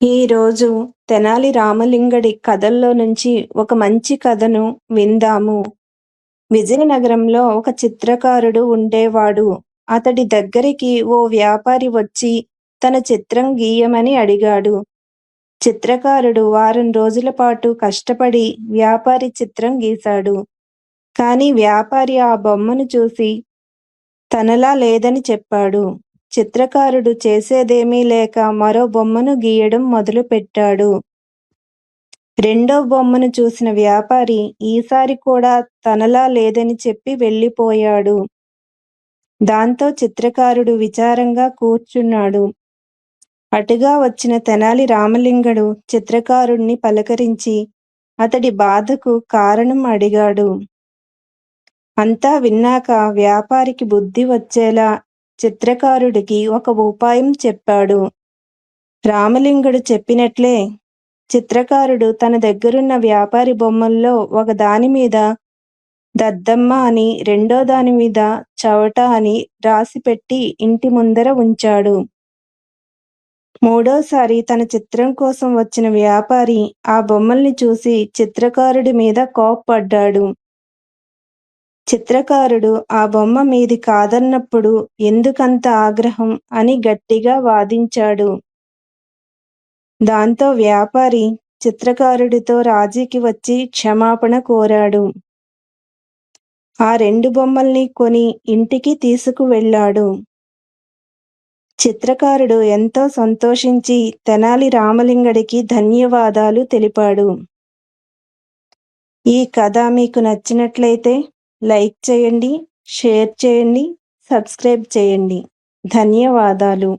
ఈరోజు తెనాలి రామలింగడి కథల్లో నుంచి ఒక మంచి కథను విందాము. విజయనగరంలో ఒక చిత్రకారుడు ఉండేవాడు. అతడి దగ్గరికి ఓ వ్యాపారి వచ్చి తన చిత్రం గీయమని అడిగాడు. చిత్రకారుడు వారం రోజుల పాటు కష్టపడి వ్యాపారి చిత్రం గీశాడు. కానీ వ్యాపారి ఆ బొమ్మను చూసి తనలా లేదని చెప్పాడు. చిత్రకారుడు చేసేదేమీ లేక మరో బొమ్మను గీయడం మొదలుపెట్టాడు. రెండో బొమ్మను చూసిన వ్యాపారి ఈసారి కూడా తనలా లేదని చెప్పి వెళ్ళిపోయాడు. దాంతో చిత్రకారుడు విచారంగా కూర్చున్నాడు. అటుగా వచ్చిన తెనాలి రామలింగడు చిత్రకారుణ్ణి పలకరించి అతడి బాధకు కారణం అడిగాడు. అంతా విన్నాక వ్యాపారికి బుద్ధి వచ్చేలా చిత్రకారుడికి ఒక ఉపాయం చెప్పాడు. రామలింగుడు చెప్పినట్లే చిత్రకారుడు తన దగ్గరున్న వ్యాపారి బొమ్మల్లో ఒక దాని మీద దద్దమ్మ అని, రెండో దాని మీద చవట అని రాసిపెట్టి ఇంటి ముందర ఉంచాడు. మూడోసారి తన చిత్రం కోసం వచ్చిన వ్యాపారి ఆ బొమ్మల్ని చూసి చిత్రకారుడి మీద కోప్పడ్డాడు. చిత్రకారుడు ఆ బొమ్మ మీది కాదన్నప్పుడు ఎందుకంత ఆగ్రహం అని గట్టిగా వాదించాడు. దాంతో వ్యాపారి చిత్రకారుడితో రాజీకి వచ్చి క్షమాపణ కోరాడు. ఆ రెండు బొమ్మల్ని కొని ఇంటికి తీసుకువెళ్ళాడు. చిత్రకారుడు ఎంతో సంతోషించి తెనాలి రామలింగడికి ధన్యవాదాలు తెలిపాడు. ఈ కథ మీకు నచ్చినట్లయితే లైక్ చేయండి, షేర్ చేయండి, సబ్స్క్రైబ్ చేయండి. ధన్యవాదాలు.